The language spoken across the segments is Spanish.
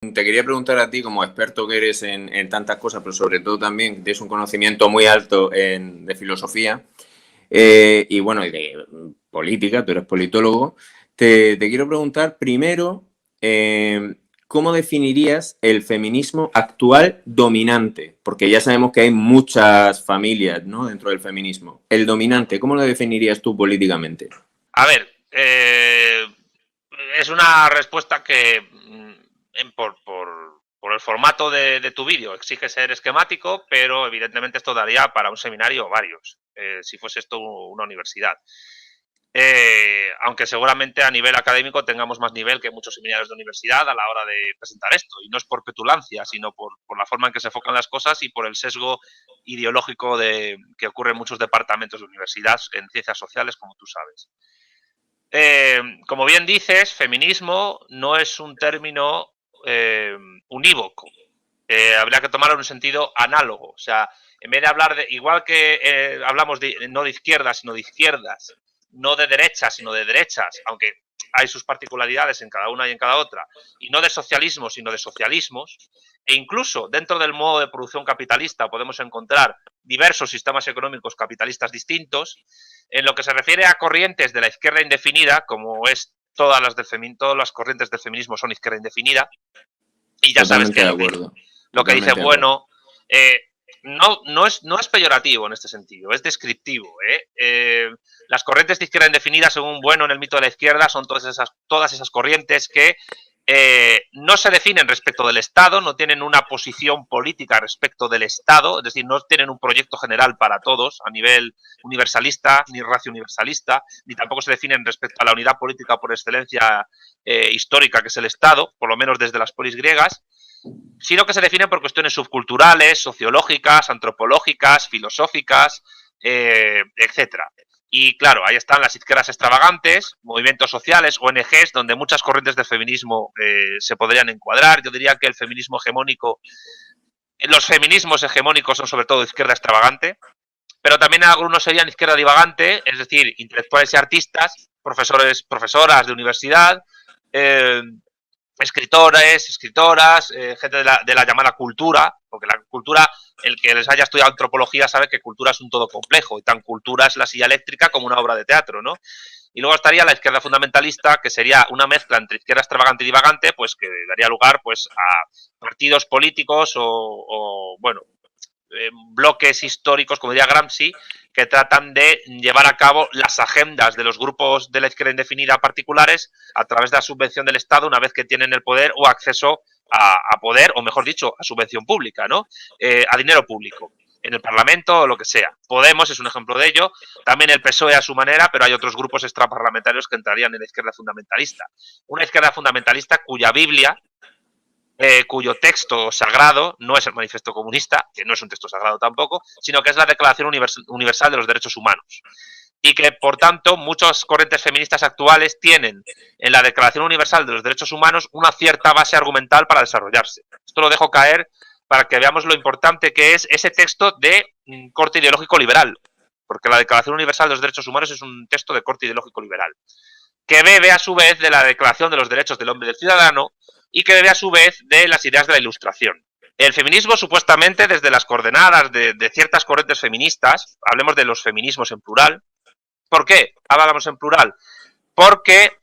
Te quería preguntar a ti, como experto que eres en tantas cosas, pero sobre todo también tienes un conocimiento muy alto de filosofía y bueno, y de política, tú eres politólogo. Te quiero preguntar primero, ¿cómo definirías el feminismo actual dominante? Porque ya sabemos que hay muchas familias, ¿no?, dentro del feminismo. El dominante, ¿cómo lo definirías tú políticamente? A ver, es una respuesta que por el formato de tu vídeo exige ser esquemático, pero evidentemente esto daría para un seminario o varios, si fuese esto una universidad. Aunque seguramente a nivel académico tengamos más nivel que muchos seminarios de universidad a la hora de presentar esto. Y no es por petulancia, sino por la forma en que se enfocan las cosas y por el sesgo ideológico que ocurre en muchos departamentos de universidad en ciencias sociales, como tú sabes. Como bien dices, feminismo no es un término unívoco. Habría que tomarlo en un sentido análogo. O sea, en vez de hablar de, igual que hablamos no de izquierdas, sino de izquierdas, no de derechas, sino de derechas, aunque hay sus particularidades en cada una y en cada otra, y no de socialismo, sino de socialismos, e incluso dentro del modo de producción capitalista podemos encontrar diversos sistemas económicos capitalistas distintos. En lo que se refiere a corrientes de la izquierda indefinida, como es todas las corrientes del feminismo son izquierda indefinida, y ya sabes Totalmente que de acuerdo. lo que dice Totalmente de acuerdo. bueno, no es peyorativo en este sentido, es descriptivo. Las corrientes de izquierda indefinida, según Bueno en el mito de la izquierda, son todas esas corrientes que no se definen respecto del Estado, no tienen una posición política respecto del Estado, es decir, no tienen un proyecto general para todos a nivel universalista, ni racio universalista, ni tampoco se definen respecto a la unidad política por excelencia histórica que es el Estado, por lo menos desde las polis griegas, sino que se definen por cuestiones subculturales, sociológicas, antropológicas, filosóficas, etcétera. Y claro, ahí están las izquierdas extravagantes, movimientos sociales, ONGs, donde muchas corrientes de feminismo se podrían encuadrar. Yo diría que el feminismo hegemónico, los feminismos hegemónicos son sobre todo izquierda extravagante, pero también algunos serían izquierda divagante, es decir, intelectuales y artistas, profesoras de universidad, escritoras, gente de la llamada cultura, porque la cultura, el que les haya estudiado antropología sabe que cultura es un todo complejo, y tan cultura es la silla eléctrica como una obra de teatro, ¿no? Y luego estaría la izquierda fundamentalista, que sería una mezcla entre izquierda extravagante y divagante, pues que daría lugar pues a partidos políticos bueno, bloques históricos, como diría Gramsci, que tratan de llevar a cabo las agendas de los grupos de la izquierda indefinida particulares a través de la subvención del Estado una vez que tienen el poder o acceso a poder, o mejor dicho, a subvención pública, ¿no? A dinero público, en el Parlamento o lo que sea. Podemos es un ejemplo de ello, también el PSOE a su manera, pero hay otros grupos extraparlamentarios que entrarían en la izquierda fundamentalista. Una izquierda fundamentalista cuya Biblia, cuyo texto sagrado no es el Manifiesto Comunista, que no es un texto sagrado tampoco, sino que es la Declaración Universal de los Derechos Humanos. Y que, por tanto, muchas corrientes feministas actuales tienen en la Declaración Universal de los Derechos Humanos una cierta base argumental para desarrollarse. Esto lo dejo caer para que veamos lo importante que es ese texto de corte ideológico liberal, porque la Declaración Universal de los Derechos Humanos es un texto de corte ideológico liberal, que bebe a su vez de la Declaración de los Derechos del Hombre y del Ciudadano y que bebe a su vez de las ideas de la Ilustración. El feminismo, supuestamente, desde las coordenadas de ciertas corrientes feministas, hablemos de los feminismos en plural. ¿Por qué hablamos en plural? Porque,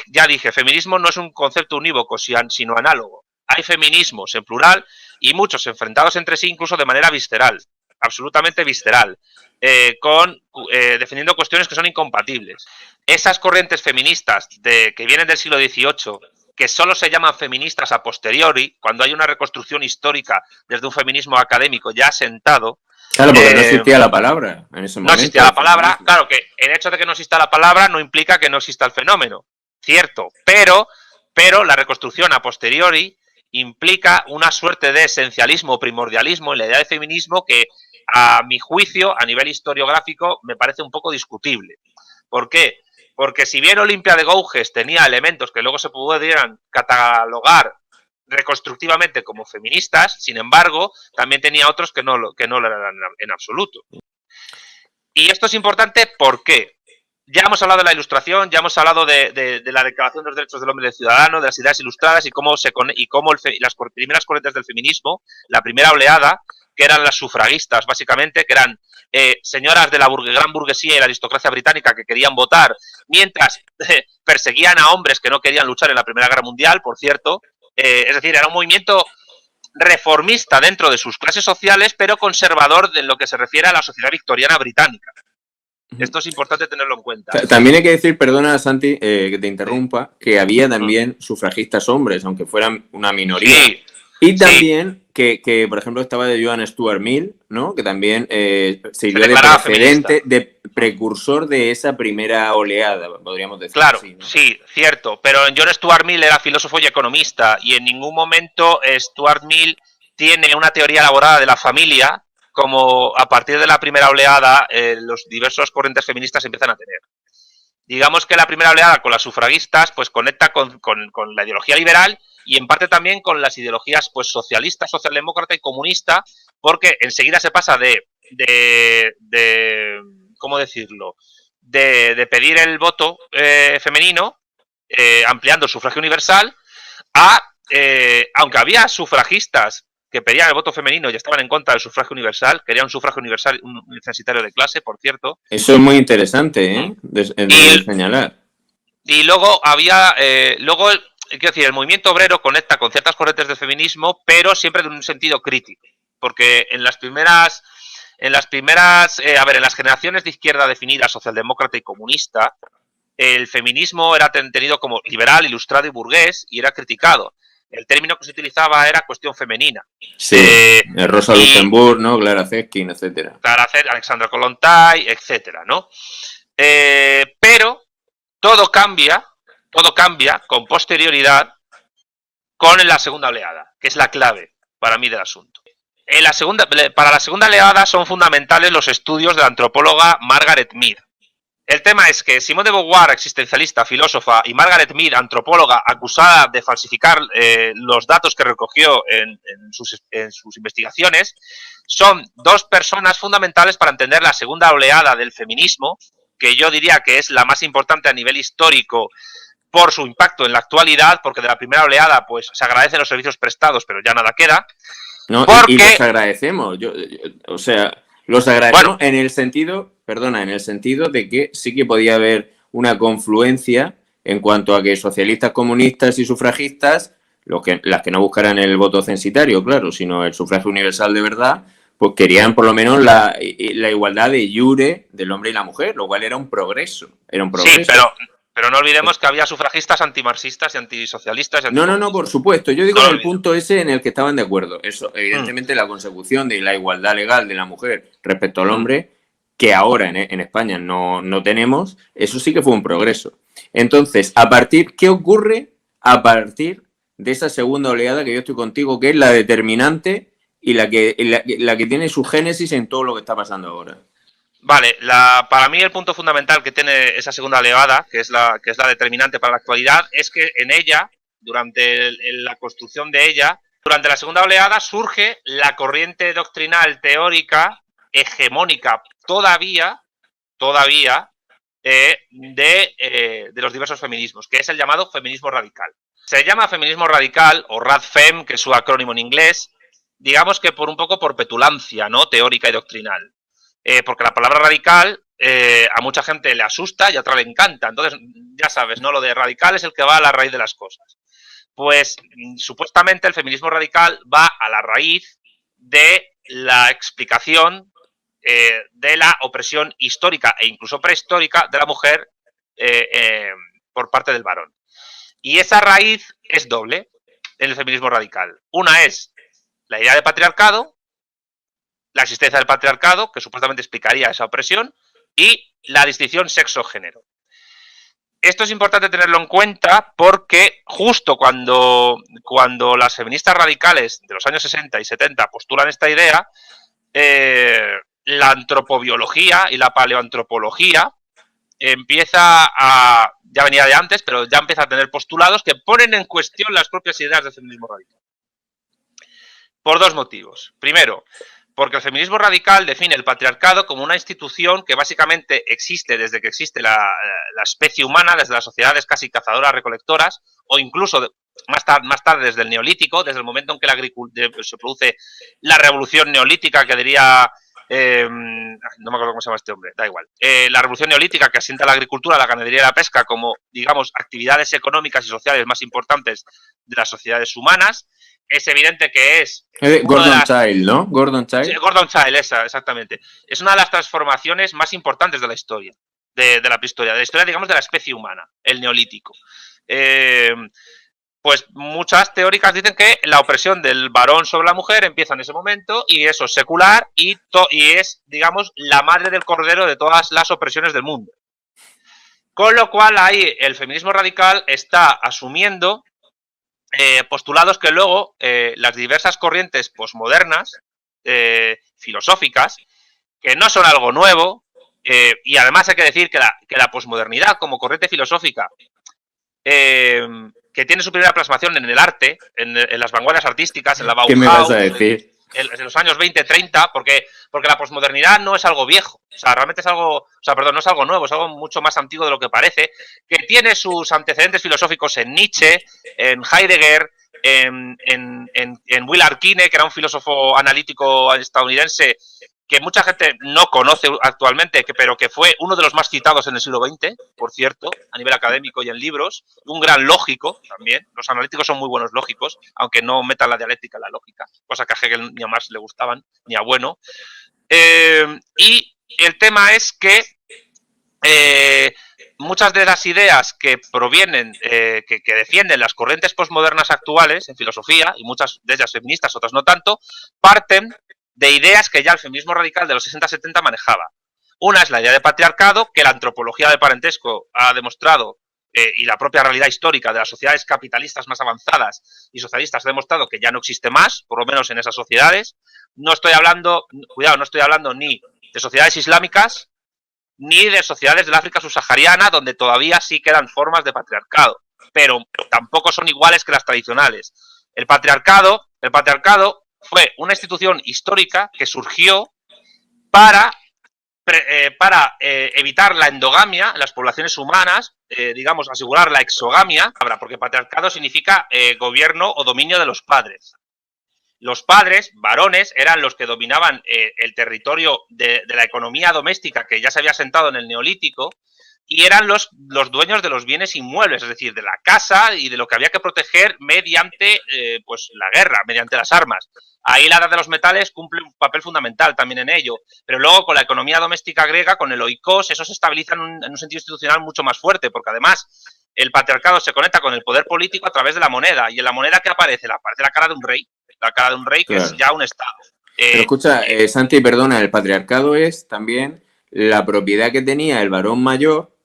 ya dije, feminismo no es un concepto unívoco, sino análogo. Hay feminismos en plural y muchos enfrentados entre sí, incluso de manera visceral, absolutamente visceral, defendiendo cuestiones que son incompatibles. Esas corrientes feministas que vienen del siglo XVIII, que solo se llaman feministas a posteriori, cuando hay una reconstrucción histórica desde un feminismo académico ya asentado. Claro, porque no existía la palabra en ese momento. No existía la palabra, claro que el hecho de que no exista la palabra no implica que no exista el fenómeno, cierto, pero la reconstrucción a posteriori implica una suerte de esencialismo o primordialismo en la idea de feminismo que, a mi juicio, a nivel historiográfico, me parece un poco discutible. ¿Por qué? Porque si bien Olimpia de Gouges tenía elementos que luego se pudieran catalogar reconstructivamente como feministas, sin embargo, también tenía otros que no lo eran en absoluto. Y esto es importante, ¿por qué? ya hemos hablado de la Ilustración, ya hemos hablado de la Declaración de los Derechos del Hombre y del Ciudadano, de las ideas ilustradas y cómo las primeras corrientes del feminismo, la primera oleada, que eran las sufragistas, básicamente, que eran señoras de la gran burguesía y la aristocracia británica que querían votar, mientras perseguían a hombres que no querían luchar en la Primera Guerra Mundial, por cierto. Es decir, era un movimiento reformista dentro de sus clases sociales, pero conservador en lo que se refiere a la sociedad victoriana británica. Esto es importante tenerlo en cuenta. También hay que decir, perdona Santi, que te interrumpa, que había también sufragistas hombres, aunque fueran una minoría. Sí, y también que, por ejemplo, estaba de Joan Stuart Mill, ¿no? Que también sirvió de precedente, de precursor de esa primera oleada, podríamos decir. Claro, así, ¿no? sí, cierto. Pero John Stuart Mill era filósofo y economista, y en ningún momento Stuart Mill tiene una teoría elaborada de la familia como a partir de la primera oleada los diversos corrientes feministas empiezan a tener. Digamos que la primera oleada con las sufragistas pues conecta con la ideología liberal y en parte también con las ideologías pues socialista, socialdemócrata y comunista, porque enseguida se pasa de ¿cómo decirlo?, de pedir el voto femenino, ampliando el sufragio universal, a, aunque había sufragistas que pedían el voto femenino y estaban en contra del sufragio universal, querían un sufragio universal universitario de clase, por cierto. Eso es muy interesante, ¿eh? De señalar. Y luego había, quiero decir, el movimiento obrero conecta con ciertas corrientes del feminismo, pero siempre en un sentido crítico, porque en las generaciones de izquierda definida, socialdemócrata y comunista, el feminismo era entendido como liberal, ilustrado y burgués, y era criticado. El término que se utilizaba era cuestión femenina. Sí, Rosa Luxemburg, ¿no? Clara Zetkin, etcétera. Alexandra Kollontai, etcétera, ¿no? Pero todo cambia con posterioridad con la segunda oleada, que es la clave para mí del asunto. Para la segunda oleada son fundamentales los estudios de la antropóloga Margaret Mead. El tema es que Simone de Beauvoir, existencialista, filósofa, y Margaret Mead, antropóloga, acusada de falsificar los datos que recogió en sus investigaciones, son dos personas fundamentales para entender la segunda oleada del feminismo, que yo diría que es la más importante a nivel histórico por su impacto en la actualidad, porque de la primera oleada pues se agradecen los servicios prestados, pero ya nada queda. No, y los agradecemos, o sea, los agradecemos en el sentido, en el sentido de que sí que podía haber una confluencia en cuanto a que socialistas, comunistas y sufragistas, las que no buscaran el voto censitario, claro, sino el sufragio universal de verdad, pues querían por lo menos la igualdad de iure del hombre y la mujer, lo cual era un progreso. Sí, pero no olvidemos que había sufragistas antimarxistas y antisocialistas. No, por supuesto. Yo digo el punto ese en el que estaban de acuerdo. Eso, evidentemente, la consecución de la igualdad legal de la mujer respecto al hombre, que ahora en España no tenemos, eso sí que fue un progreso. Entonces, ¿qué ocurre a partir de esa segunda oleada que yo estoy contigo, que es la determinante y la que tiene su génesis en todo lo que está pasando ahora? Vale, para mí el punto fundamental que tiene esa segunda oleada, que es la determinante para la actualidad, es que en ella, durante la construcción de ella, durante la segunda oleada surge la corriente doctrinal teórica hegemónica todavía de los diversos feminismos, que es el llamado feminismo radical. Se llama feminismo radical o radfem, que es su acrónimo en inglés, digamos que por un poco por petulancia, ¿no?, teórica y doctrinal. Porque la palabra radical a mucha gente le asusta y a otra le encanta. Entonces, ya sabes, ¿no? Lo de radical es el que va a la raíz de las cosas. Pues, supuestamente, el feminismo radical va a la raíz de la explicación de la opresión histórica e incluso prehistórica de la mujer por parte del varón. Y esa raíz es doble en el feminismo radical. Una es la idea de patriarcado, la existencia del patriarcado, que supuestamente explicaría esa opresión, y la distinción sexo-género. Esto es importante tenerlo en cuenta porque justo cuando las feministas radicales de los años 60 y 70 postulan esta idea, la antropobiología y la paleoantropología ya venía de antes, pero ya empieza a tener postulados que ponen en cuestión las propias ideas del feminismo radical. Por dos motivos. Primero, Porque el feminismo radical define el patriarcado como una institución que básicamente existe desde que existe la especie humana, desde las sociedades casi cazadoras-recolectoras, o incluso más tarde desde el neolítico, desde el momento en que se produce la revolución neolítica, que diría... no me acuerdo cómo se llama este hombre, da igual. La revolución neolítica que asienta la agricultura, la ganadería y la pesca como, digamos, actividades económicas y sociales más importantes de las sociedades humanas. Es evidente que es... Gordon Child, ¿no? Gordon Child. Sí, Gordon Child, esa, exactamente. Es una de las transformaciones más importantes de la historia, de la prehistoria, de la historia, digamos, de la especie humana, el neolítico. Pues muchas teóricas dicen que la opresión del varón sobre la mujer empieza en ese momento y eso es secular y es, digamos, la madre del cordero de todas las opresiones del mundo. Con lo cual ahí el feminismo radical está asumiendo postulados que luego las diversas corrientes posmodernas, filosóficas, que no son algo nuevo, y además hay que decir que la posmodernidad como corriente filosófica, que tiene su primera plasmación en el arte, en las vanguardias artísticas, en la Bauhaus, ¿qué me vas a decir? En los años 20-30, porque la posmodernidad no es algo viejo, o sea, realmente es algo, no es algo nuevo, es algo mucho más antiguo de lo que parece, que tiene sus antecedentes filosóficos en Nietzsche, en Heidegger, en Will Arkine, que era un filósofo analítico estadounidense que mucha gente no conoce actualmente, pero que fue uno de los más citados en el siglo XX, por cierto, a nivel académico y en libros, un gran lógico también. Los analíticos son muy buenos lógicos, aunque no metan la dialéctica en la lógica, cosa que a Hegel ni a Marx le gustaban, ni a Bueno. Y el tema es que muchas de las ideas que provienen, que defienden las corrientes posmodernas actuales en filosofía, y muchas de ellas feministas, otras no tanto, parten de ideas que ya el feminismo radical de los 60-70 manejaba. Una es la idea de patriarcado, que la antropología del parentesco ha demostrado, y la propia realidad histórica de las sociedades capitalistas más avanzadas y socialistas ha demostrado que ya no existe más, por lo menos en esas sociedades. No estoy hablando, cuidado, no estoy hablando ni de sociedades islámicas, ni de sociedades del África subsahariana, donde todavía sí quedan formas de patriarcado, pero tampoco son iguales que las tradicionales. El patriarcado fue una institución histórica que surgió para evitar la endogamia en las poblaciones humanas, digamos, asegurar la exogamia, porque patriarcado significa gobierno o dominio de los padres. Los padres, varones, eran los que dominaban el territorio de la economía doméstica que ya se había asentado en el Neolítico, y eran los dueños de los bienes inmuebles, es decir, de la casa y de lo que había que proteger mediante pues la guerra, mediante las armas. Ahí la edad de los metales cumple un papel fundamental también en ello, pero luego con la economía doméstica griega, con el oikos, eso se estabiliza en un sentido institucional mucho más fuerte, porque además el patriarcado se conecta con el poder político a través de la moneda, y en la moneda ¿qué aparece? Aparece la cara de un rey, que claro, es ya un estado. Pero escucha, Santi, perdona, el patriarcado es también la propiedad que tenía el varón mayor,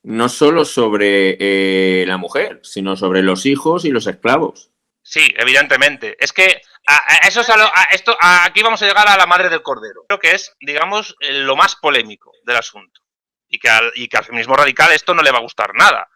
no solo sobre la mujer, sino sobre los hijos y los esclavos. Sí, evidentemente. Es que eso es aquí vamos a llegar a la madre del cordero. Creo que es, digamos, lo más polémico del asunto. Y que al feminismo radical esto no le va a gustar nada.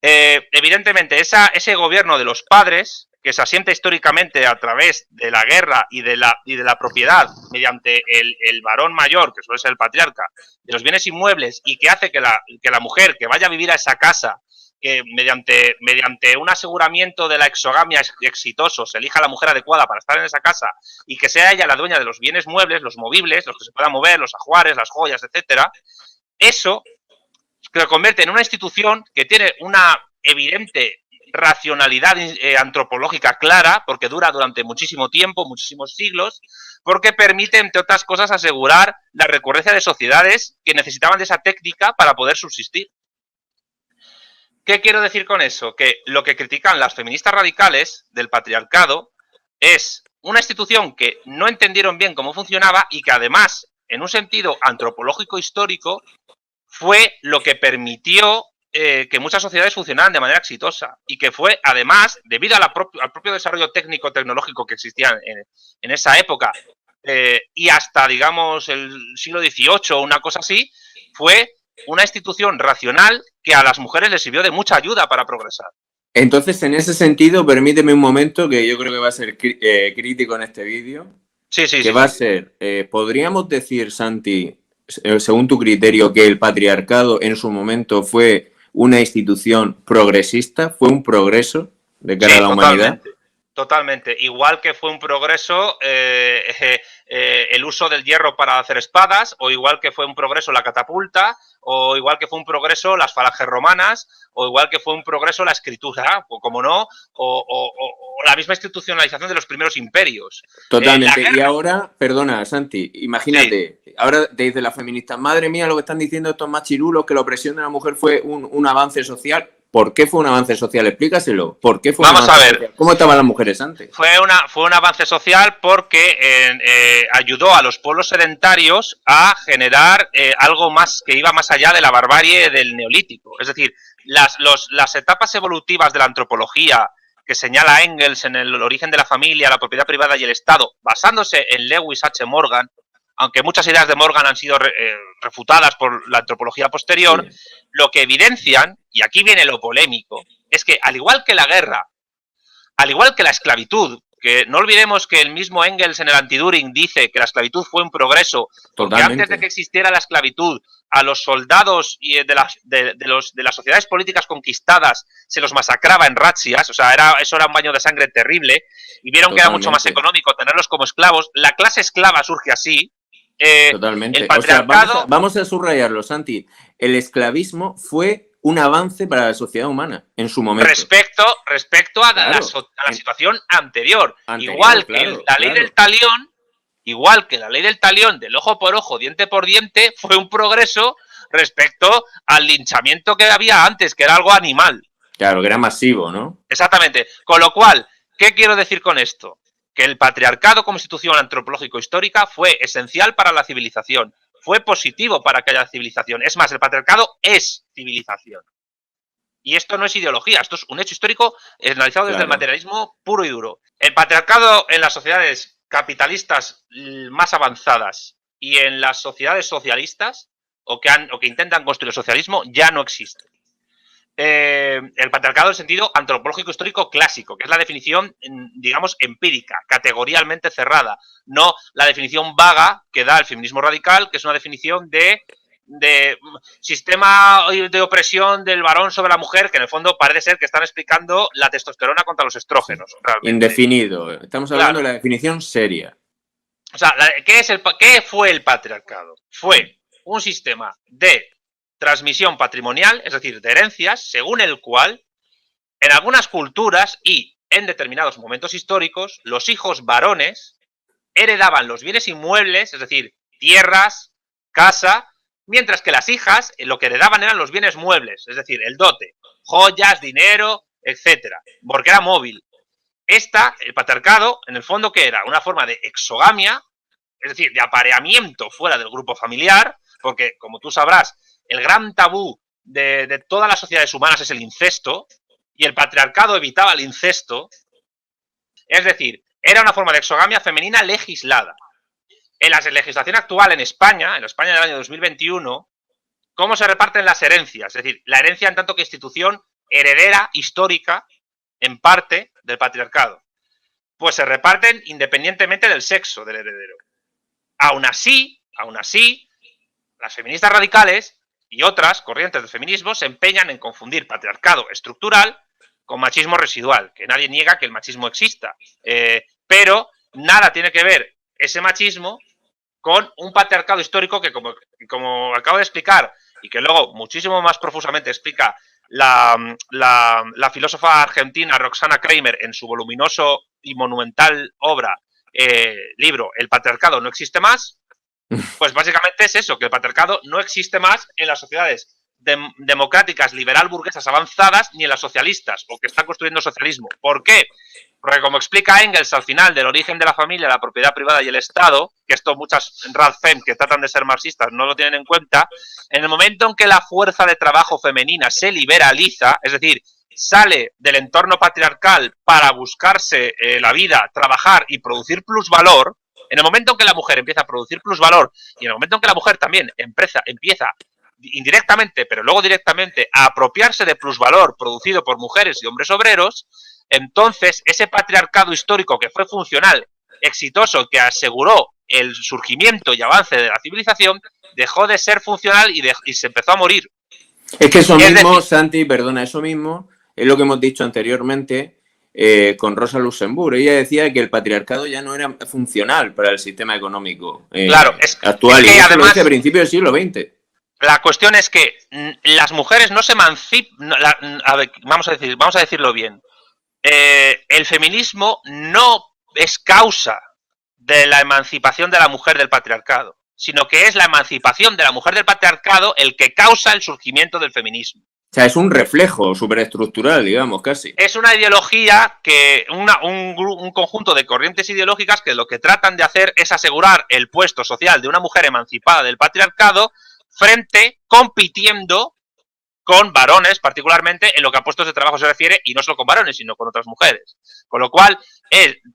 Evidentemente, ese gobierno de los padres, que se asienta históricamente a través de la guerra y de la propiedad mediante el varón mayor, que suele ser el patriarca, de los bienes inmuebles, y que hace que la mujer que vaya a vivir a esa casa, que mediante un aseguramiento de la exogamia exitoso se elija la mujer adecuada para estar en esa casa y que sea ella la dueña de los bienes muebles, los movibles, los que se puedan mover, los ajuares, las joyas, etcétera, eso se convierte en una institución que tiene una evidente racionalidad antropológica clara, porque dura durante muchísimo tiempo, muchísimos siglos, porque permite, entre otras cosas, asegurar la recurrencia de sociedades que necesitaban de esa técnica para poder subsistir. ¿Qué quiero decir con eso? Que lo que critican las feministas radicales del patriarcado es una institución que no entendieron bien cómo funcionaba y que además, en un sentido antropológico histórico, fue lo que permitió que muchas sociedades funcionaran de manera exitosa y que fue, además, debido al propio desarrollo técnico-tecnológico que existía en esa época y hasta, digamos, el siglo XVIII o una cosa así, fue una institución racional que a las mujeres les sirvió de mucha ayuda para progresar. Entonces, en ese sentido, permíteme un momento, que yo creo que va a ser crítico en este vídeo. Sí, sí, que sí, va a sí. ser, podríamos decir, Santi, según tu criterio, que el patriarcado en su momento fue una institución progresista, fue un progreso de cara a Sí, la humanidad. totalmente. Totalmente. Igual que fue un progreso el uso del hierro para hacer espadas, o igual que fue un progreso la catapulta, o igual que fue un progreso las falanges romanas, o igual que fue un progreso la escritura, o como no, o la misma institucionalización de los primeros imperios. La Totalmente. Y guerra, ahora, perdona, Santi, sí. imagínate, ahora te dice la feminista, madre mía, lo que están diciendo estos machirulos, que la opresión de la mujer fue un avance social. ¿Por qué fue un avance social? Explícaselo. ¿Por qué fue un Vamos a avance ver, social? ¿Cómo estaban las mujeres antes? fue un avance social porque ayudó a los pueblos sedentarios a generar algo más que iba más allá de la barbarie del neolítico. Es decir, las etapas evolutivas de la antropología que señala Engels en el origen de la familia, la propiedad privada y el Estado, basándose en Lewis H. Morgan, aunque muchas ideas de Morgan han sido refutadas por la antropología posterior, Sí, lo que evidencian, y aquí viene lo polémico, es que al igual que la guerra, al igual que la esclavitud, que no olvidemos que el mismo Engels en el Anti-Düring dice que la esclavitud fue un progreso, porque antes de que totalmente. existiera la esclavitud, a los soldados de las sociedades políticas conquistadas se los masacraba en razzias, o sea, eso era un baño de sangre terrible, y vieron que era mucho más Totalmente. económico tenerlos como esclavos. La clase esclava surge así. El Totalmente. O sea, patriarcado vamos a subrayarlo, Santi. El esclavismo fue un avance para la sociedad humana en su momento. respecto a Claro, a la situación anterior. anterior, claro, La ley del claro. talión, igual que la ley del talión del ojo por ojo, diente por diente, fue un progreso respecto al linchamiento que había antes, que era algo animal. Claro, que era masivo, ¿no? Exactamente. Con lo cual, ¿qué quiero decir con esto? Que el patriarcado como institución antropológico-histórica fue esencial para la civilización. Fue positivo para que haya civilización. Es más, el patriarcado es civilización. Y esto no es ideología, esto es un hecho histórico analizado desde el Claro. materialismo puro y duro. El patriarcado en las sociedades capitalistas más avanzadas y en las sociedades socialistas o que intentan construir el socialismo ya no existe. El patriarcado en sentido antropológico histórico clásico, que es la definición, digamos, empírica, categorialmente cerrada, no la definición vaga que da el feminismo radical, que es una definición de sistema de opresión del varón sobre la mujer, que en el fondo parece ser que están explicando la testosterona contra los Sí. estrógenos, realmente. Indefinido. Estamos hablando Claro. de la definición seria. O sea, ¿qué fue el patriarcado? Fue un sistema de transmisión patrimonial, es decir, de herencias, según el cual, en algunas culturas y en determinados momentos históricos, los hijos varones heredaban los bienes inmuebles, es decir, tierras, casa, mientras que las hijas lo que heredaban eran los bienes muebles, es decir, el dote, joyas, dinero, etcétera, porque era móvil. El patriarcado, en el fondo, ¿qué era? Una forma de exogamia, es decir, de apareamiento fuera del grupo familiar, porque, como tú sabrás, el gran tabú de todas las sociedades humanas es el incesto, y el patriarcado evitaba el incesto, es decir, era una forma de exogamia femenina legislada. En la legislación actual en la España del año 2021, ¿cómo se reparten las herencias? Es decir, la herencia en tanto que institución heredera histórica, en parte, del patriarcado. Pues se reparten independientemente del sexo del heredero. Aún así, las feministas radicales y otras corrientes del feminismo se empeñan en confundir patriarcado estructural con machismo residual, que nadie niega que el machismo exista, pero nada tiene que ver ese machismo con un patriarcado histórico que, como acabo de explicar, y que luego muchísimo más profusamente explica la filósofa argentina Roxana Kramer en su voluminoso y monumental obra, libro El patriarcado no existe más, pues básicamente es eso, que el patriarcado no existe más en las sociedades democráticas, liberal, burguesas avanzadas, ni en las socialistas, o que están construyendo socialismo. ¿Por qué? Porque como explica Engels al final del origen de la familia, la propiedad privada y el Estado, que esto muchas Radfem que tratan de ser marxistas no lo tienen en cuenta, en el momento en que la fuerza de trabajo femenina se liberaliza, es decir, sale del entorno patriarcal para buscarse la vida, trabajar y producir plusvalor, en el momento en que la mujer empieza a producir plusvalor y en el momento en que la mujer también empieza indirectamente, pero luego directamente, a apropiarse de plusvalor producido por mujeres y hombres obreros, entonces ese patriarcado histórico que fue funcional exitoso que aseguró el surgimiento y avance de la civilización, dejó de ser funcional y se empezó a morir. Es que eso mismo, Santi, perdona, eso mismo es lo que hemos dicho anteriormente con Rosa Luxemburg. Ella decía que el patriarcado ya no era funcional para el sistema económico claro, actual. Es que y eso además, lo dice a principios del siglo XX. La cuestión es que las mujeres no se emancipan. Vamos a decirlo bien. El feminismo no es causa de la emancipación de la mujer del patriarcado, sino que es la emancipación de la mujer del patriarcado el que causa el surgimiento del feminismo. O sea, es un reflejo superestructural, digamos, casi. Es una ideología que, un conjunto de corrientes ideológicas que lo que tratan de hacer es asegurar el puesto social de una mujer emancipada del patriarcado compitiendo con varones, particularmente en lo que a puestos de trabajo se refiere, y no solo con varones, sino con otras mujeres. Con lo cual,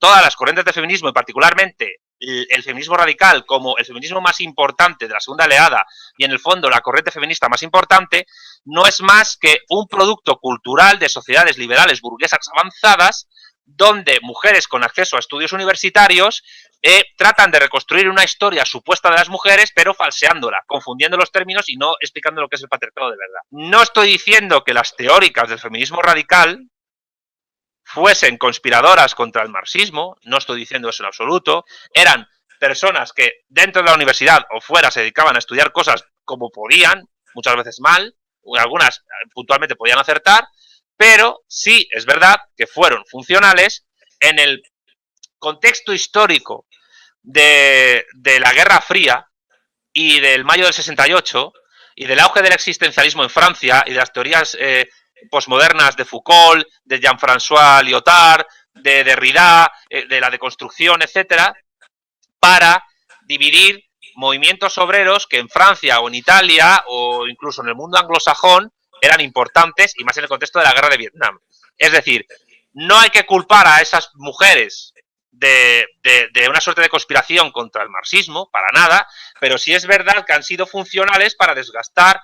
todas las corrientes de feminismo, y particularmente el feminismo radical como el feminismo más importante de la segunda oleada, y en el fondo la corriente feminista más importante, no es más que un producto cultural de sociedades liberales burguesas avanzadas, donde mujeres con acceso a estudios universitarios tratan de reconstruir una historia supuesta de las mujeres, pero falseándola, confundiendo los términos y no explicando lo que es el patriarcado de verdad. No estoy diciendo que las teóricas del feminismo radical fuesen conspiradoras contra el marxismo, no estoy diciendo eso en absoluto, eran personas que dentro de la universidad o fuera se dedicaban a estudiar cosas como podían, muchas veces mal, algunas puntualmente podían acertar, pero sí es verdad que fueron funcionales en el contexto histórico de la Guerra Fría y del mayo del 68 y del auge del existencialismo en Francia y de las teorías posmodernas de Foucault, de Jean-François Lyotard, de Derrida, de la deconstrucción, etcétera, para dividir movimientos obreros que en Francia o en Italia o incluso en el mundo anglosajón eran importantes y más en el contexto de la guerra de Vietnam. Es decir, no hay que culpar a esas mujeres de una suerte de conspiración contra el marxismo, para nada, pero sí es verdad que han sido funcionales para desgastar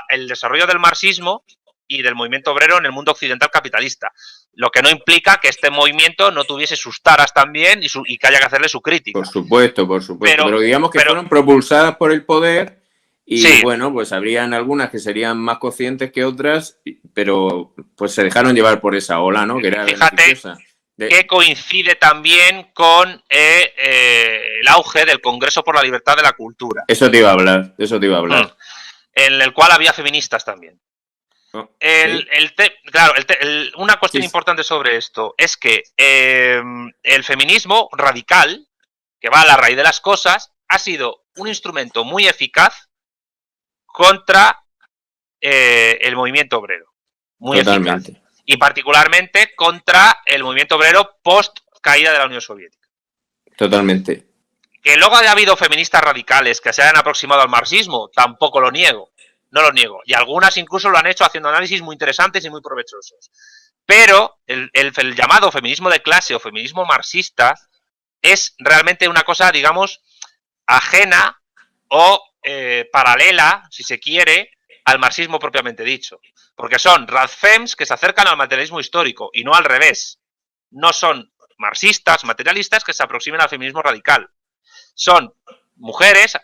el desarrollo del marxismo y del movimiento obrero en el mundo occidental capitalista, lo que no implica que este movimiento no tuviese sus taras también y que haya que hacerle su crítica. Por supuesto, pero digamos que fueron propulsadas por el poder y sí, bueno, pues habrían algunas que serían más conscientes que otras, pero pues se dejaron llevar por esa ola, ¿no? Que era beneficiosa. Que coincide también con el auge del Congreso por la Libertad de la Cultura. Eso te iba a hablar, En el cual había feministas también. Oh, claro, una cuestión importante sobre esto es que el feminismo radical, que va a la raíz de las cosas, ha sido un instrumento muy eficaz contra el movimiento obrero. Muy Totalmente. eficaz. Y particularmente contra el movimiento obrero post caída de la Unión Soviética. Totalmente. Que luego haya habido feministas radicales que se hayan aproximado al marxismo, tampoco lo niego. No lo niego. Y algunas incluso lo han hecho haciendo análisis muy interesantes y muy provechosos. Pero el llamado feminismo de clase o feminismo marxista es realmente una cosa, digamos, ajena o paralela, si se quiere, al marxismo propiamente dicho. Porque son radfems que se acercan al materialismo histórico y no al revés. No son marxistas, materialistas que se aproximen al feminismo radical. Son mujeres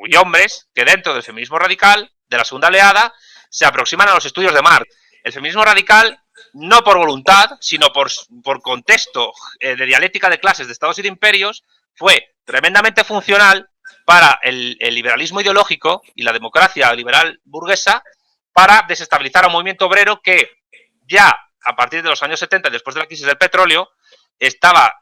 y hombres que dentro del feminismo radical, de la segunda oleada, se aproximan a los estudios de Marx. El feminismo radical, no por voluntad, sino por contexto de dialéctica de clases de estados y de imperios, fue tremendamente funcional para el liberalismo ideológico y la democracia liberal burguesa para desestabilizar a un movimiento obrero que ya a partir de los años 70, después de la crisis del petróleo, estaba,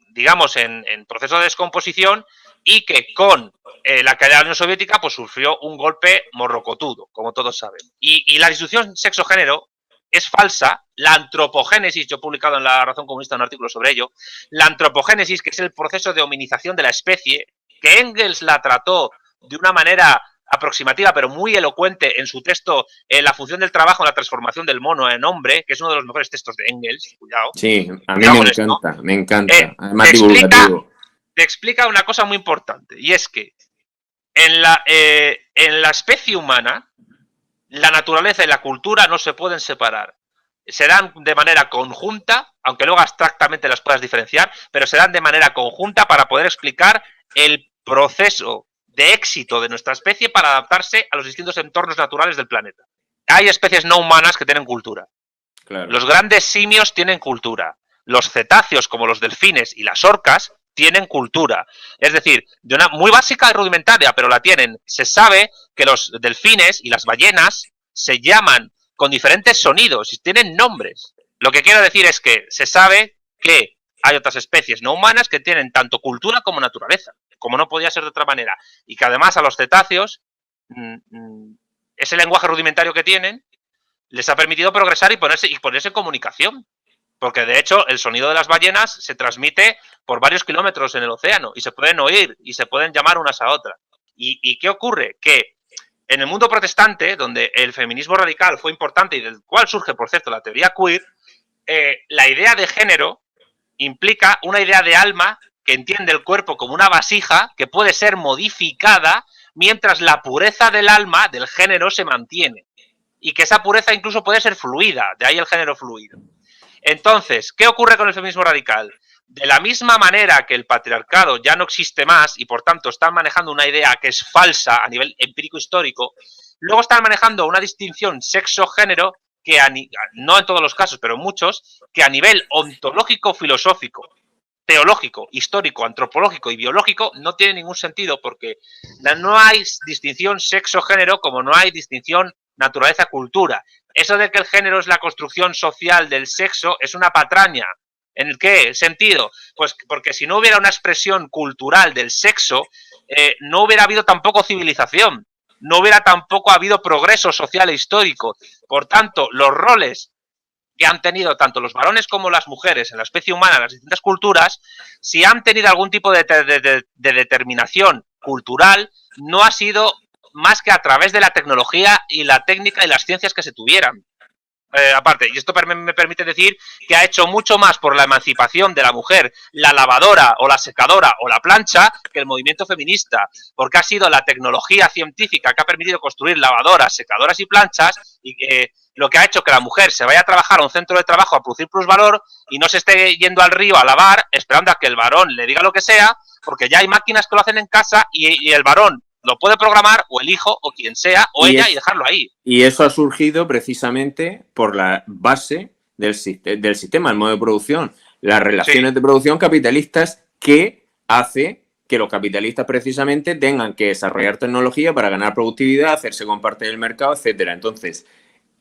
digamos, en proceso de descomposición y que con la caída de la Unión Soviética pues sufrió un golpe morrocotudo, como todos saben. Y la distinción sexo-género es falsa. La antropogénesis, yo he publicado en La Razón Comunista un artículo sobre ello, la antropogénesis, que es el proceso de hominización de la especie, que Engels la trató de una manera aproximativa pero muy elocuente en su texto La función del trabajo en la transformación del mono en hombre, que es uno de los mejores textos de Engels, cuidado. Sí, a mí me encanta, además divulgativo. Te explica una cosa muy importante, y es que en la especie humana la naturaleza y la cultura no se pueden separar, se dan de manera conjunta aunque luego abstractamente las puedas diferenciar, pero se dan de manera conjunta para poder explicar el proceso de éxito de nuestra especie para adaptarse a los distintos entornos naturales del planeta. Hay especies no humanas que tienen cultura. Claro. Los grandes simios tienen cultura. Los cetáceos, como los delfines y las orcas, tienen cultura. Es decir, de una muy básica y rudimentaria, pero la tienen. Se sabe que los delfines y las ballenas se llaman con diferentes sonidos y tienen nombres. Lo que quiero decir es que se sabe que hay otras especies no humanas que tienen tanto cultura como naturaleza, como no podía ser de otra manera. Y que además a los cetáceos, ese lenguaje rudimentario que tienen, les ha permitido progresar y ponerse en comunicación. Porque de hecho el sonido de las ballenas se transmite por varios kilómetros en el océano y se pueden oír y se pueden llamar unas a otras. ¿Y qué ocurre? Que en el mundo protestante, donde el feminismo radical fue importante y del cual surge, por cierto, la teoría queer, la idea de género implica una idea de alma que entiende el cuerpo como una vasija que puede ser modificada mientras la pureza del alma, del género, se mantiene. Y que esa pureza incluso puede ser fluida, de ahí el género fluido. Entonces, ¿qué ocurre con el feminismo radical? De la misma manera que el patriarcado ya no existe más y por tanto están manejando una idea que es falsa a nivel empírico histórico, luego están manejando una distinción sexo-género que, no en todos los casos, pero en muchos, que a nivel ontológico, filosófico, teológico, histórico, antropológico y biológico no tiene ningún sentido porque no hay distinción sexo-género como no hay distinción naturaleza-cultura. Eso de que el género es la construcción social del sexo es una patraña. ¿En qué sentido? Pues porque si no hubiera una expresión cultural del sexo, no hubiera habido tampoco civilización, no hubiera tampoco habido progreso social e histórico. Por tanto, los roles que han tenido tanto los varones como las mujeres en la especie humana, en las distintas culturas, si han tenido algún tipo de determinación cultural, no ha sido más que a través de la tecnología y la técnica y las ciencias que se tuvieran. Aparte, y esto me permite decir que ha hecho mucho más por la emancipación de la mujer, la lavadora o la secadora o la plancha, que el movimiento feminista, porque ha sido la tecnología científica que ha permitido construir lavadoras, secadoras y planchas, y que lo que ha hecho que la mujer se vaya a trabajar a un centro de trabajo a producir plusvalor y no se esté yendo al río a lavar esperando a que el varón le diga lo que sea, porque ya hay máquinas que lo hacen en casa y el varón lo puede programar, o el hijo, o quien sea, o ella, y dejarlo ahí. Y eso ha surgido precisamente por la base del sistema, el modo de producción, las relaciones de producción capitalistas que hace que los capitalistas precisamente tengan que desarrollar tecnología para ganar productividad, hacerse con parte del mercado, etcétera. Entonces,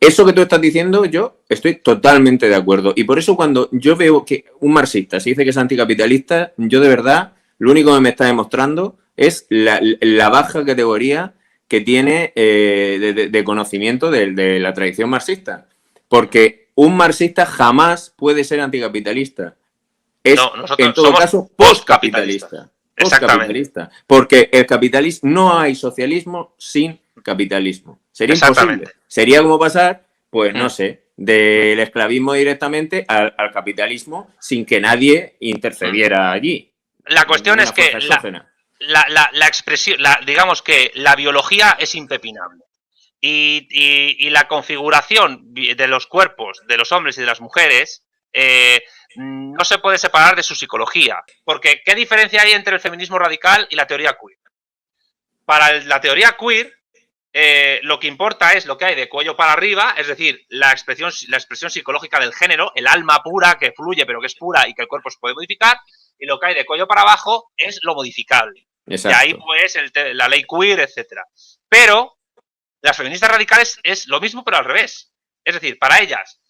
eso que tú estás diciendo, yo estoy totalmente de acuerdo. Y por eso cuando yo veo que un marxista se dice que es anticapitalista, yo de verdad, lo único que me está demostrando es la baja categoría que tiene de conocimiento de la tradición marxista. Porque un marxista jamás puede ser anticapitalista. Es, en todo caso, postcapitalista. Exactamente. Porque el capitalismo, no hay socialismo sin capitalismo. Sería imposible. Sería como pasar, pues no sé, del esclavismo directamente al capitalismo sin que nadie intercediera allí. La cuestión es que la expresión, digamos que la biología es impepinable y la configuración de los cuerpos de los hombres y de las mujeres no se puede separar de su psicología, porque ¿qué diferencia hay entre el feminismo radical y la teoría queer? Para la teoría queer lo que importa es lo que hay de cuello para arriba, es decir, la expresión psicológica del género, el alma pura que fluye pero que es pura y que el cuerpo se puede modificar, y lo que hay de cuello para abajo es lo modificable. Exacto. Y ahí pues la ley queer, etcétera. Pero las feministas radicales es lo mismo pero al revés. Es decir, para ellas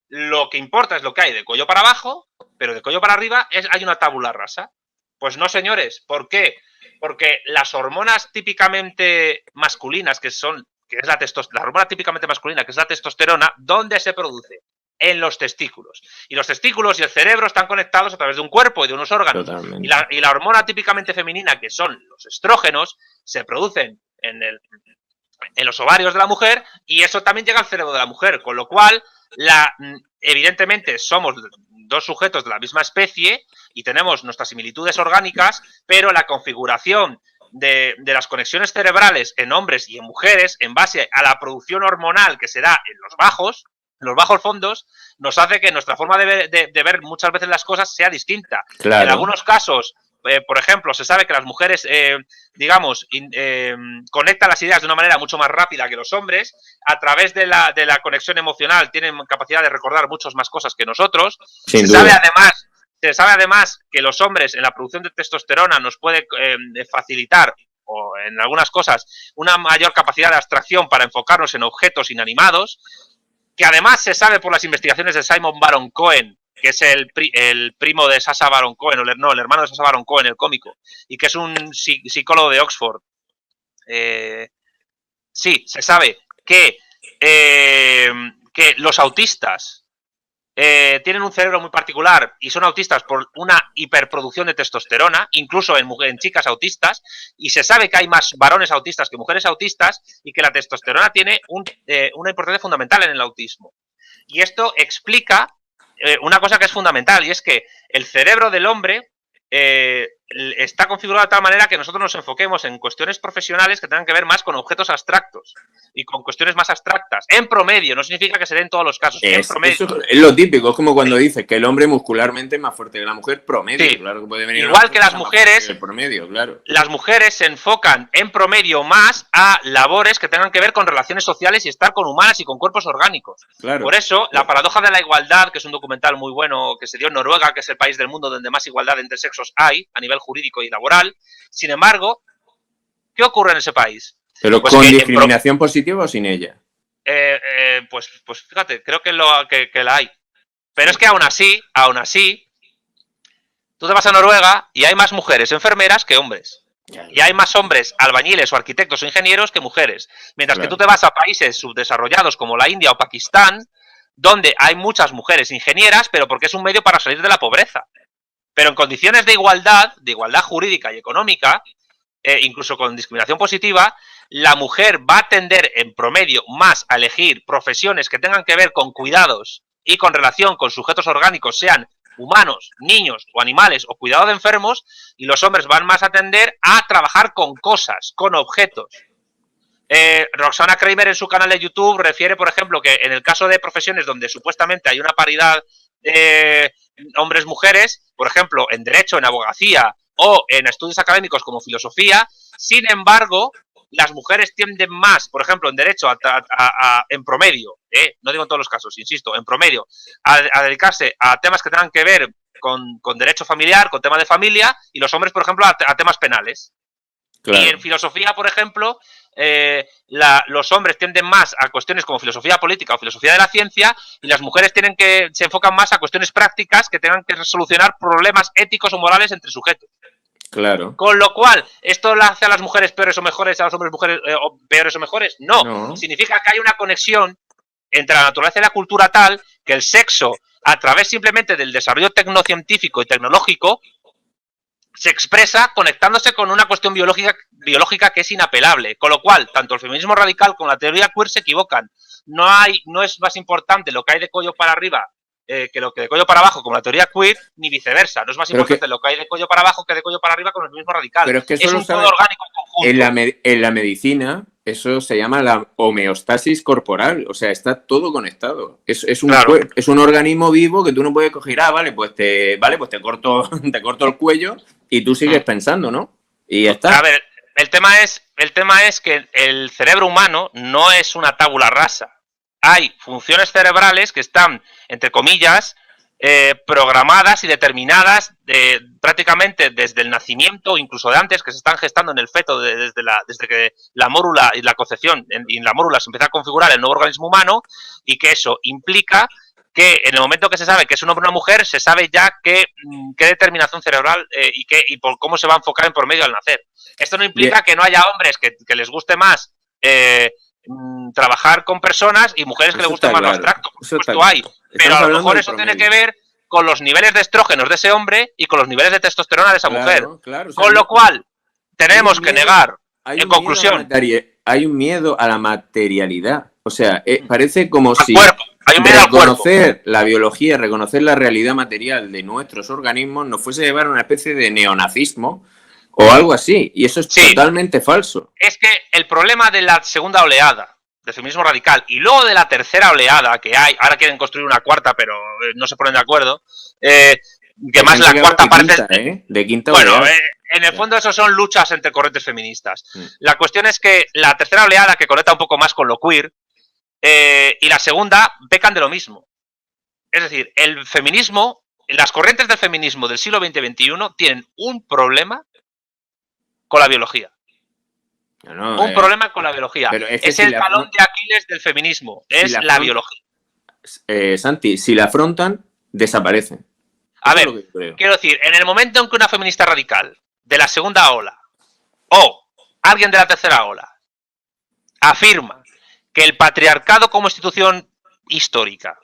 lo que importa es lo que hay de cuello para abajo, pero de cuello para arriba hay una tabula rasa. Pues no, señores. ¿Por qué? Porque las hormonas típicamente masculinas, que es la hormona típicamente masculina, que es la testosterona, ¿dónde se produce? En los testículos. Y los testículos y el cerebro están conectados a través de un cuerpo y de unos órganos. Y la hormona típicamente femenina, que son los estrógenos, se producen en los ovarios de la mujer y eso también llega al cerebro de la mujer, con lo cual evidentemente somos dos sujetos de la misma especie y tenemos nuestras similitudes orgánicas, pero la configuración de las conexiones cerebrales en hombres y en mujeres en base a la producción hormonal que se da en los bajos, los bajos fondos nos hace que nuestra forma de ver muchas veces las cosas sea distinta. Claro. En algunos casos, por ejemplo, se sabe que las mujeres, digamos, conectan las ideas de una manera mucho más rápida que los hombres. A través de la conexión emocional tienen capacidad de recordar muchas más cosas que nosotros. Se sabe además que los hombres en la producción de testosterona nos puede facilitar, o en algunas cosas, una mayor capacidad de abstracción para enfocarnos en objetos inanimados, que además se sabe por las investigaciones de Simon Baron Cohen, que es el primo de Sacha Baron Cohen, el hermano de Sacha Baron Cohen, el cómico, y que es un psicólogo de Oxford. Sí, se sabe que los autistas tienen un cerebro muy particular y son autistas por una hiperproducción de testosterona, incluso en chicas autistas, y se sabe que hay más varones autistas que mujeres autistas y que la testosterona tiene una importancia fundamental en el autismo. Y esto explica una cosa que es fundamental, y es que el cerebro del hombre está configurado de tal manera que nosotros nos enfoquemos en cuestiones profesionales que tengan que ver más con objetos abstractos y con cuestiones más abstractas. En promedio, no significa que se den todos los casos. En promedio. Eso es lo típico, es como cuando dices que el hombre muscularmente es más fuerte que la mujer, promedio. Sí. Claro que puede venir igual que las mujeres, promedio, claro. Las mujeres se enfocan en promedio más a labores que tengan que ver con relaciones sociales y estar con humanas y con cuerpos orgánicos. Claro. Por eso, La paradoja de la igualdad, que es un documental muy bueno que se dio en Noruega, que es el país del mundo donde más igualdad entre sexos hay, a nivel jurídico y laboral. Sin embargo, ¿qué ocurre en ese país? ¿Pero pues con discriminación positiva o sin ella? Pues fíjate, creo que la hay. Pero es que aún así, tú te vas a Noruega y hay más mujeres enfermeras que hombres. Y hay más hombres albañiles o arquitectos o ingenieros que mujeres. Mientras que tú te vas a países subdesarrollados como la India o Pakistán, donde hay muchas mujeres ingenieras, pero porque es un medio para salir de la pobreza. Pero en condiciones de igualdad jurídica y económica, incluso con discriminación positiva, la mujer va a tender en promedio más a elegir profesiones que tengan que ver con cuidados y con relación con sujetos orgánicos, sean humanos, niños o animales o cuidado de enfermos, y los hombres van más a tender a trabajar con cosas, con objetos. Roxana Kramer en su canal de YouTube refiere, por ejemplo, que en el caso de profesiones donde supuestamente hay una paridad hombres-mujeres, por ejemplo, en derecho, en abogacía o en estudios académicos como filosofía, sin embargo, las mujeres tienden más, por ejemplo, en derecho, en promedio, no digo en todos los casos, insisto, en promedio, a dedicarse a temas que tengan que ver con derecho familiar, con temas de familia, y los hombres, por ejemplo, a temas penales. Claro. Y en filosofía, por ejemplo, los hombres tienden más a cuestiones como filosofía política o filosofía de la ciencia, y las mujeres se enfocan más a cuestiones prácticas que tengan que solucionar problemas éticos o morales entre sujetos. Claro. Con lo cual, ¿esto la hace a las mujeres peores o mejores, a los hombres peores o mejores? No. Significa que hay una conexión entre la naturaleza y la cultura tal que el sexo, a través simplemente del desarrollo tecnocientífico y tecnológico, se expresa conectándose con una cuestión biológica que es inapelable. Con lo cual, tanto el feminismo radical como la teoría queer se equivocan. No es más importante lo que hay de cuello para arriba que lo que de cuello para abajo, como la teoría queer, ni viceversa. No es más importante lo que hay de cuello para abajo que de cuello para arriba con el feminismo radical. Pero es que eso es un todo orgánico conjunto. En la medicina, eso se llama la homeostasis corporal. O sea, está todo conectado. Es un organismo vivo que tú no puedes coger, pues te corto el cuello y tú sigues pensando, ¿no? Y ya está. A ver, el tema es que el cerebro humano no es una tabula rasa. Hay funciones cerebrales que están, entre comillas, programadas y determinadas prácticamente desde el nacimiento o incluso de antes, que se están gestando en el feto desde que la mórula y la concepción y en la mórula se empieza a configurar el nuevo organismo humano, y que eso implica que en el momento que se sabe que es un hombre o una mujer, se sabe ya qué determinación cerebral y por cómo se va a enfocar en por medio al nacer. Esto no implica que no haya hombres que les guste más trabajar con personas y mujeres que les guste más lo abstracto. Por supuesto hay. Pero a lo mejor eso tiene que ver con los niveles de estrógenos de ese hombre y con los niveles de testosterona de esa mujer. Claro, con lo cual, tenemos que negar, en conclusión... Hay un miedo a la materialidad. O sea, parece como si reconocer la biología, reconocer la realidad material de nuestros organismos nos fuese a llevar a una especie de neonazismo o algo así. Y eso es totalmente falso. Es que el problema de la segunda oleada del feminismo radical, y luego de la tercera oleada que hay, ahora quieren construir una cuarta, pero no se ponen de acuerdo, que más la cuarta parte... De quinta bueno, oleada. en el fondo eso son luchas entre corrientes feministas. La cuestión es que la tercera oleada, que conecta un poco más con lo queer, y la segunda pecan de lo mismo. Es decir, el feminismo, las corrientes del feminismo del siglo XX-XXI tienen un problema con la biología. Un problema con la biología. Es el talón de Aquiles del feminismo, es la biología. Santi, si la afrontan, desaparecen. A ver, quiero decir, en el momento en que una feminista radical de la segunda ola o alguien de la tercera ola afirma que el patriarcado como institución histórica,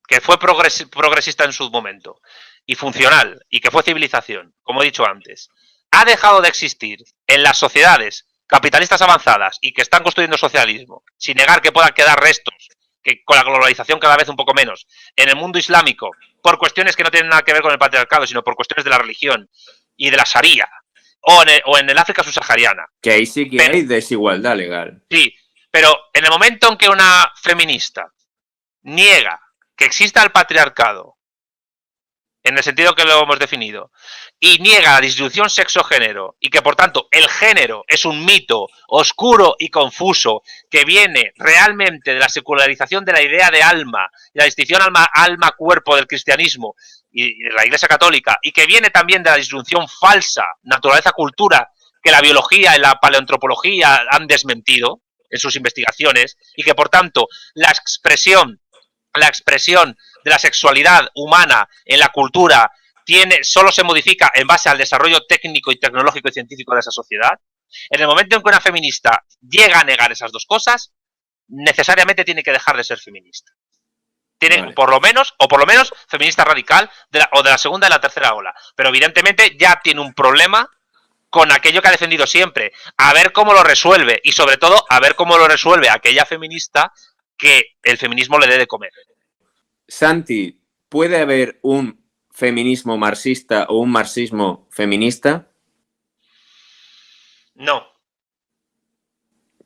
que fue progresista en su momento y funcional y que fue civilización, como he dicho antes, ha dejado de existir en las sociedades capitalistas avanzadas y que están construyendo socialismo, sin negar que puedan quedar restos, que con la globalización cada vez un poco menos, en el mundo islámico, por cuestiones que no tienen nada que ver con el patriarcado, sino por cuestiones de la religión y de la Sharia, o en el África subsahariana. Que ahí sí que hay desigualdad legal. Sí, pero en el momento en que una feminista niega que exista el patriarcado, en el sentido que lo hemos definido, y niega la distribución sexo-género, y que por tanto el género es un mito oscuro y confuso que viene realmente de la secularización de la idea de alma, y la distinción alma-cuerpo del cristianismo y de la Iglesia Católica, y que viene también de la disyunción falsa, naturaleza-cultura, que la biología y la paleoantropología han desmentido en sus investigaciones, y que por tanto la expresión de la sexualidad humana en la cultura solo se modifica en base al desarrollo técnico y tecnológico y científico de esa sociedad. En el momento en que una feminista llega a negar esas dos cosas, necesariamente tiene que dejar de ser feminista. Tiene por lo menos feminista radical de la segunda y la tercera ola. Pero evidentemente ya tiene un problema con aquello que ha defendido siempre. A ver cómo lo resuelve. Y sobre todo, a ver cómo lo resuelve aquella feminista que el feminismo le dé de comer. Santi, ¿puede haber un feminismo marxista o un marxismo feminista? No.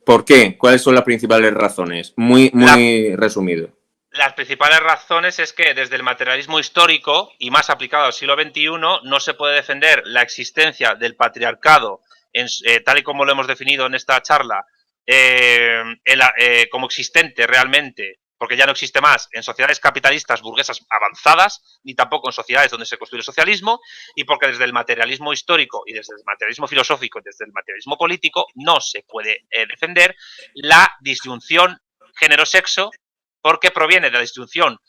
¿Por qué? ¿Cuáles son las principales razones? Muy resumido. Las principales razones es que desde el materialismo histórico y más aplicado al siglo XXI no se puede defender la existencia del patriarcado tal y como lo hemos definido en esta charla como existente realmente, porque ya no existe más en sociedades capitalistas burguesas avanzadas, ni tampoco en sociedades donde se construye el socialismo, y porque desde el materialismo histórico y desde el materialismo filosófico y desde el materialismo político no se puede defender la disyunción género-sexo, porque proviene de la disyunción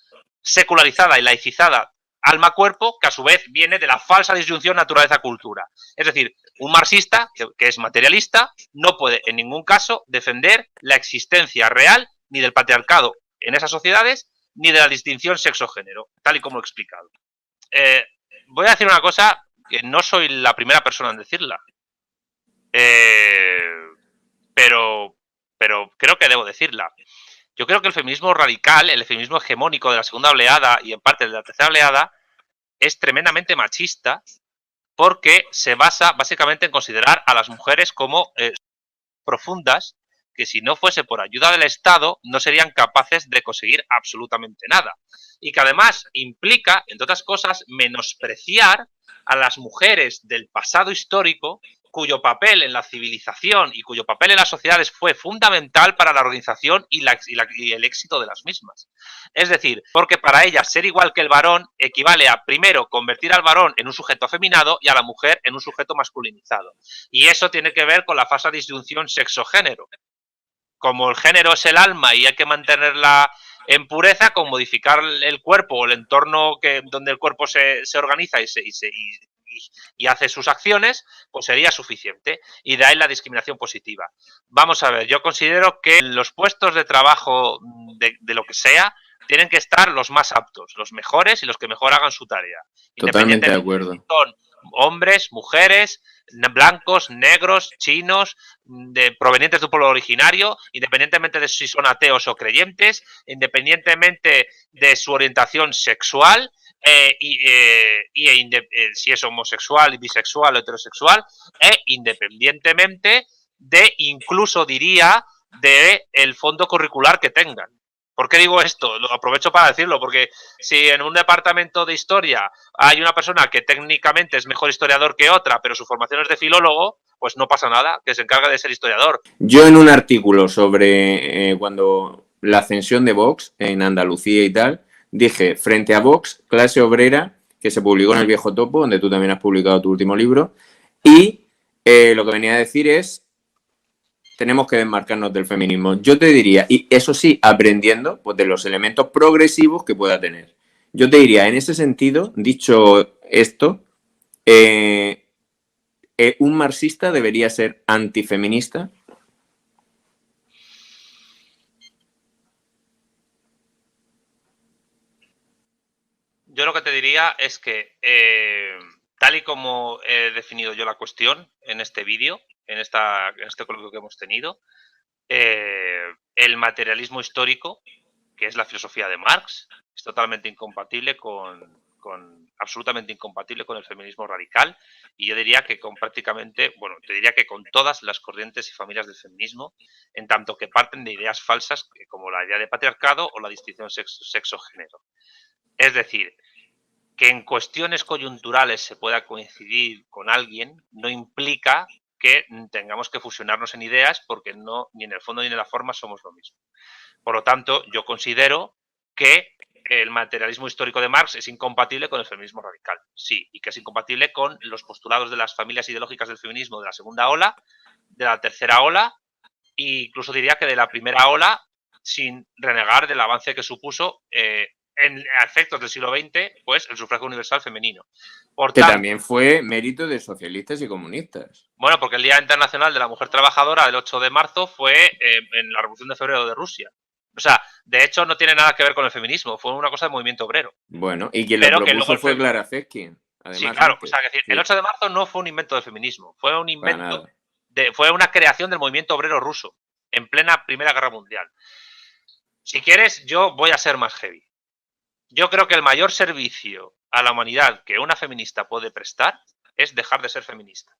secularizada y laicizada alma-cuerpo, que a su vez viene de la falsa disyunción naturaleza-cultura. Es decir, un marxista, que es materialista, no puede en ningún caso defender la existencia real ni del patriarcado en esas sociedades, ni de la distinción sexo-género, tal y como he explicado. Voy a decir una cosa que no soy la primera persona en decirla, pero creo que debo decirla. Yo creo que el feminismo radical, el feminismo hegemónico de la segunda oleada y en parte de la tercera oleada, es tremendamente machista porque se basa básicamente en considerar a las mujeres como profundas que si no fuese por ayuda del Estado no serían capaces de conseguir absolutamente nada. Y que además implica, entre otras cosas, menospreciar a las mujeres del pasado histórico cuyo papel en la civilización y cuyo papel en las sociedades fue fundamental para la organización y el éxito de las mismas. Es decir, porque para ellas ser igual que el varón equivale a, primero, convertir al varón en un sujeto afeminado y a la mujer en un sujeto masculinizado. Y eso tiene que ver con la falsa disyunción sexo-género. Como el género es el alma y hay que mantenerla en pureza, con modificar el cuerpo o el entorno donde el cuerpo se organiza y hace sus acciones, pues sería suficiente. Y de ahí la discriminación positiva. Vamos a ver, yo considero que los puestos de trabajo de lo que sea tienen que estar los más aptos, los mejores y los que mejor hagan su tarea. Totalmente de acuerdo. Son hombres, mujeres, blancos, negros, chinos, provenientes de un pueblo originario, independientemente de si son ateos o creyentes, independientemente de su orientación sexual, si es homosexual, bisexual o heterosexual, e independientemente de, incluso diría, del fondo curricular que tengan. ¿Por qué digo esto? Lo aprovecho para decirlo, porque si en un departamento de historia hay una persona que técnicamente es mejor historiador que otra, pero su formación es de filólogo, pues no pasa nada, que se encargue de ser historiador. Yo en un artículo sobre cuando la ascensión de Vox en Andalucía y tal, dije, frente a Vox, clase obrera, que se publicó en El Viejo Topo, donde tú también has publicado tu último libro, y lo que venía a decir es, tenemos que desmarcarnos del feminismo. Yo te diría, y eso sí, aprendiendo pues, de los elementos progresivos que pueda tener. Yo te diría, en ese sentido, dicho esto, un marxista debería ser antifeminista. Yo lo que te diría es que, tal y como he definido yo la cuestión en este vídeo, en este coloquio que hemos tenido, el materialismo histórico, que es la filosofía de Marx, es totalmente incompatible absolutamente incompatible con el feminismo radical, y yo diría que con prácticamente, bueno, te diría que con todas las corrientes y familias del feminismo, en tanto que parten de ideas falsas como la idea de patriarcado o la distinción sexo-género. Es decir, que en cuestiones coyunturales se pueda coincidir con alguien no implica que tengamos que fusionarnos en ideas, porque no, ni en el fondo ni en la forma somos lo mismo. Por lo tanto, yo considero que el materialismo histórico de Marx es incompatible con el feminismo radical. Sí, y que es incompatible con los postulados de las familias ideológicas del feminismo de la segunda ola, de la tercera ola, e incluso diría que de la primera ola, sin renegar del avance que supuso en efectos del siglo XX, pues el sufragio universal femenino. Por Que tanto, también fue mérito de socialistas y comunistas. bueno, porque el Día Internacional de la Mujer Trabajadora, el 8 de marzo, fue en la Revolución de Febrero de Rusia. O sea, de hecho no tiene nada que ver con el feminismo, fue una cosa del movimiento obrero. Bueno, y quien lo Pero que luego propuso fue Clara Zetkin, sí, además claro, o antes. sea, decir, el Sí, 8 de marzo no fue un invento del feminismo, fue un para invento, nada. fue una creación del movimiento obrero ruso, en plena Primera Guerra Mundial. Si quieres, yo voy a ser más heavy. Yo creo que el mayor servicio a la humanidad que una feminista puede prestar es dejar de ser feminista.